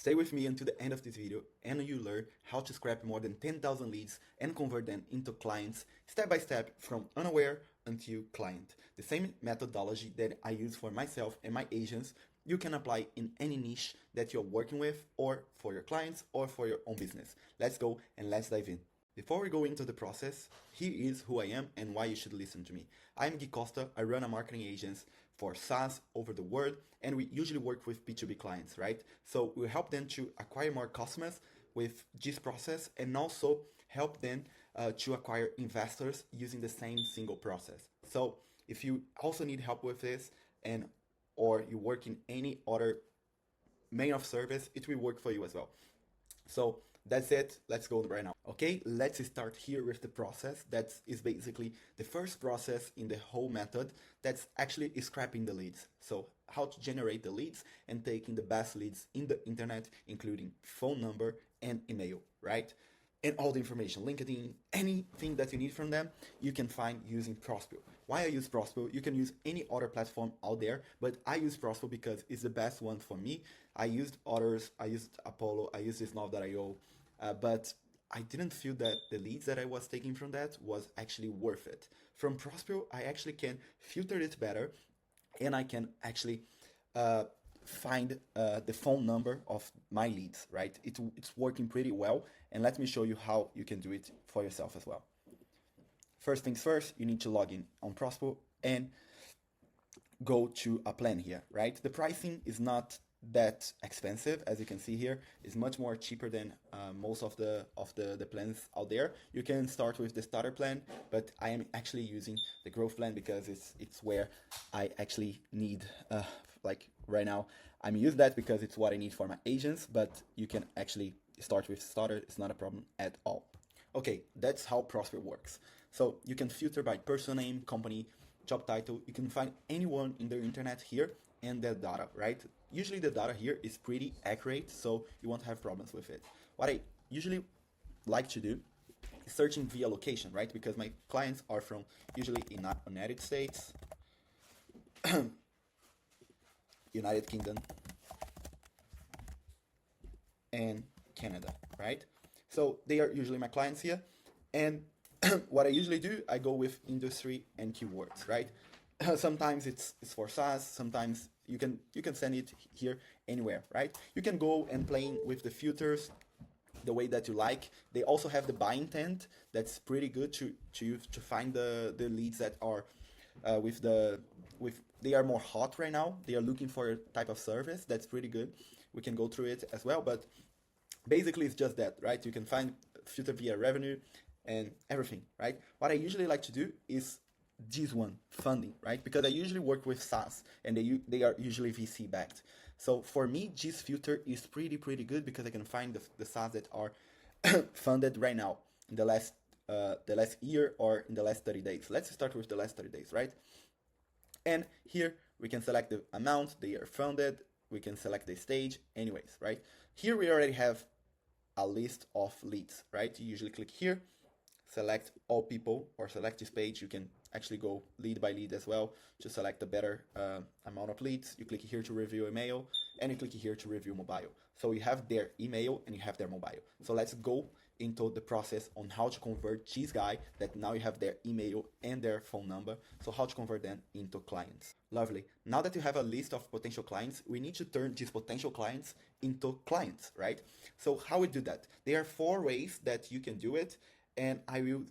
Stay with me until the end of this video and you learn how to scrap more than 10,000 leads and convert them into clients step by step from unaware until client. The same methodology that I use for myself and my agents, you can apply in any niche that you're working with or for your clients or for your own business. Let's go and let's dive in. Before we go into the process, here is who I am and why you should listen to me. I'm Gui Costa. I run a marketing agency for SaaS over the world, and we usually work with B2B clients, right? So we help them to acquire more customers with this process and also help them to acquire investors using the same single process. So if you also need help with this and or you work in any other main of service, it will work for you as well. So that's it. Let's go right now. Okay, let's start here with the process. That is basically the first process in the whole method. That's actually scrapping the leads. So how to generate the leads and taking the best leads in the internet, including phone number and email, right? And all the information, LinkedIn, anything that you need from them, you can find using Prospeo. Why I use Prospeo? You can use any other platform out there, but I use Prospeo because it's the best one for me. I used others, I used Apollo, I used this Now.io, but I didn't feel that the leads that I was taking from that was actually worth it. From Prospeo, I actually can filter it better, and I can actually find the phone number of my leads, right? It's working pretty well, and let me show you how you can do it for yourself as well. First things first, you need to log in on Prospeo and go to a plan here, right? The pricing is not that expensive, as you can see here. It's much more cheaper than most of the plans out there. You can start with the starter plan, but I am actually using the growth plan because it's where I actually need like right now. I'm using that because it's what I need for my agents, but you can actually start with starter. It's not a problem at all. Okay, that's how Prospeo works. So you can filter by person name, company, job title. You can find anyone in the internet here and their data, right? Usually the data here is pretty accurate, so you won't have problems with it. What I usually like to do is searching via location, right? Because my clients are from usually in the United States, United Kingdom, and Canada, right? So they are usually my clients here. And what I usually do, I go with industry and keywords, right? Sometimes it's for SaaS, sometimes you can send it here anywhere, right? You can go and playing with the filters the way that you like. They also have the buy intent. That's pretty good to find the leads that are they are more hot right now. They are looking for a type of service. That's pretty good. We can go through it as well, but basically it's just that, right? You can find filter via revenue and everything, right? What I usually like to do is this one, funding, right? Because I usually work with SaaS and they are usually VC backed. So for me, this filter is pretty good because I can find the SaaS that are funded right now in the last year or in the last 30 days. Let's start with the last 30 days, right? And here we can select the amount they are funded. We can select the stage anyways, right? Here we already have a list of leads, right? You usually click here, select all people or select this page. You can actually go lead by lead as well to select a better amount of leads. You click here to review email and you click here to review mobile. So you have their email and you have their mobile. So let's go into the process on how to convert this guy that now you have their email and their phone number. So how to convert them into clients. Lovely. Now that you have a list of potential clients, we need to turn these potential clients into clients, right? So how we do that? There are 4 ways that you can do it, and I will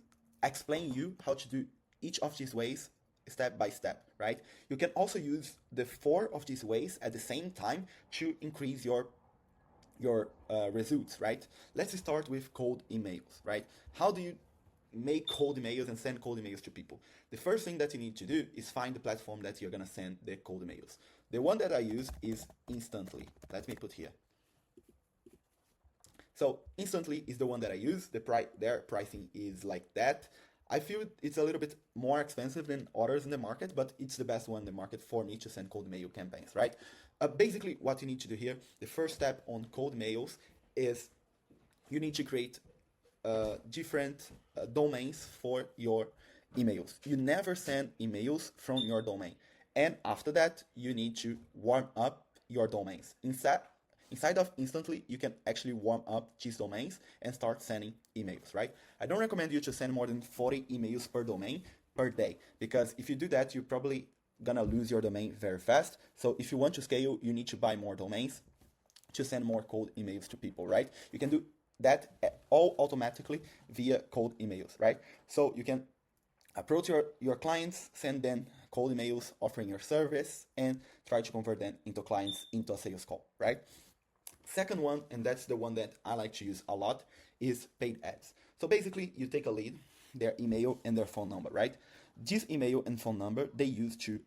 explain you how to do each of these ways step by step, right? You can also use the 4 of these ways at the same time to increase your results, right? Let's start with cold emails, right? How do you make cold emails and send cold emails to people? The first thing that you need to do is find the platform that you're gonna send the cold emails. The one that I use is Instantly. Let me put here. So Instantly is the one that I use. Their pricing is like that. I feel it's a little bit more expensive than others in the market, but it's the best one in the market for me to send cold mail campaigns, right? Basically, what you need to do here, the first step on cold mails is you need to create different domains for your emails. You never send emails from your domain. And after that, you need to warm up your domains. Inside of Instantly, you can actually warm up these domains and start sending emails, right? I don't recommend you to send more than 40 emails per domain per day, because if you do that, you're probably gonna lose your domain very fast. So if you want to scale, you need to buy more domains to send more cold emails to people, right? You can do that all automatically via cold emails, right? So you can approach your clients, send them cold emails offering your service, and try to convert them into clients into a sales call, right? Second one, and that's the one that I like to use a lot, is paid ads. So basically, you take a lead, their email and their phone number, right? This email and phone number, they use to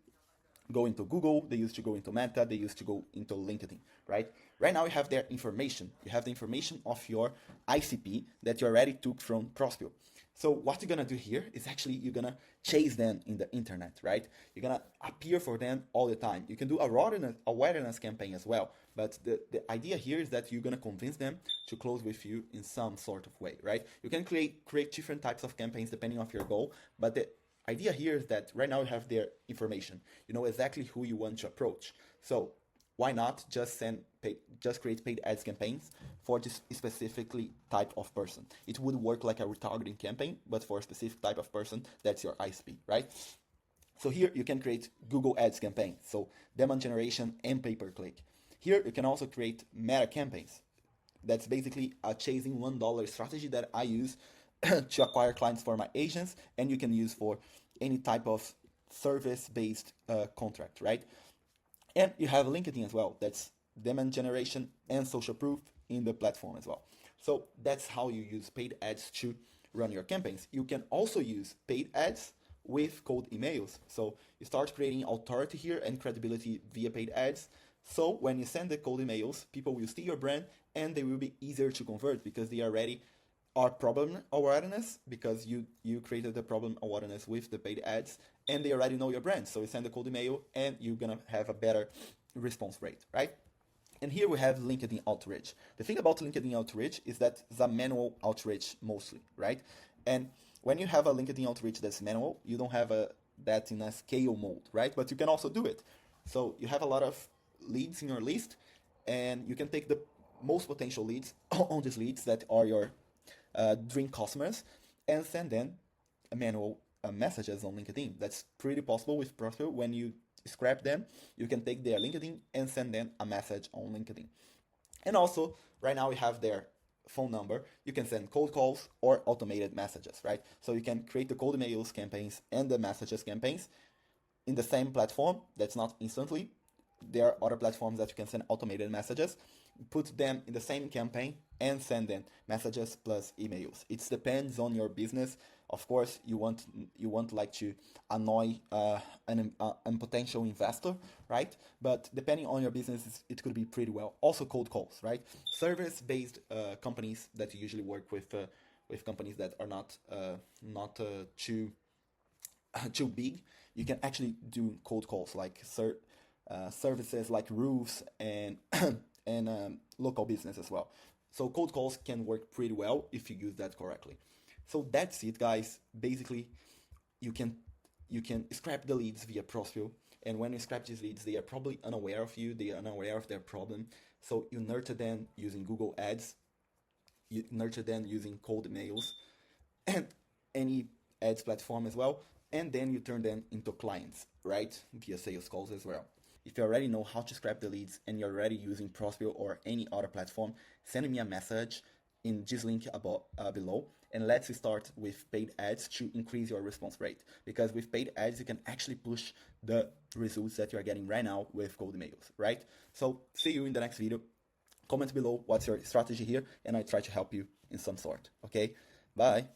go into Google, they used to go into Meta, they used to go into LinkedIn, right? Right now you have their information. You have the information of your ICP that you already took from Prospeo. So what you're gonna do here is actually you're gonna chase them in the internet, right? You're gonna appear for them all the time. You can do a awareness campaign as well, but the idea here is that you're gonna convince them to close with you in some sort of way, right? You can create different types of campaigns depending on your goal, but the idea here is that right now you have their information. You know exactly who you want to approach. So why not just create paid ads campaigns for this specifically type of person? It would work like a retargeting campaign, but for a specific type of person, that's your ICP, right? So here you can create Google Ads campaigns, so demand generation and pay-per-click. Here you can also create meta campaigns. That's basically a chasing $1 strategy that I use to acquire clients for my agents, and you can use for any type of service-based contract, right? And you have LinkedIn as well. That's demand generation and social proof in the platform as well. So that's how you use paid ads to run your campaigns. You can also use paid ads with cold emails. So you start creating authority here and credibility via paid ads. So when you send the cold emails, people will see your brand and they will be easier to convert because they already are problem awareness, because you created the problem awareness with the paid ads and they already know your brand. So you send a cold email and you're gonna have a better response rate, right? And here we have LinkedIn outreach. The thing about LinkedIn outreach is that it's a manual outreach mostly, right? And when you have a LinkedIn outreach that's manual, you don't have that in a scale mode, right? But you can also do it. So you have a lot of leads in your list and you can take the most potential leads on these leads that are your dream customers and send them manual messages on LinkedIn. That's pretty possible with Prospeo. When you scrap them, you can take their LinkedIn and send them a message on LinkedIn. And also, right now we have their phone number. You can send cold calls or automated messages, right? So you can create the cold emails campaigns and the messages campaigns in the same platform. That's not Instantly. There are other platforms that you can send automated messages, put them in the same campaign and send them messages plus emails. It depends on your business. Of course, you want like to annoy a potential investor, right? But depending on your business, it could be pretty well. Also cold calls, right? Service-based companies that you usually work with companies that are not too big. You can actually do cold calls like services like roofs and and local business as well. So cold calls can work pretty well if you use that correctly. So that's it, guys. Basically, you can scrap the leads via Prospeo, and when you scrap these leads, they are probably unaware of you. They are unaware of their problem. So you nurture them using Google Ads. You nurture them using cold emails and any ads platform as well, and then you turn them into clients, right? Via sales calls as well. If you already know how to scrap the leads and you're already using Prospeo or any other platform, send me a message in this link below, and let's start with paid ads to increase your response rate. Because with paid ads, you can actually push the results that you're getting right now with cold emails, right? So see you in the next video. Comment below what's your strategy here, and I try to help you in some sort. Okay, bye.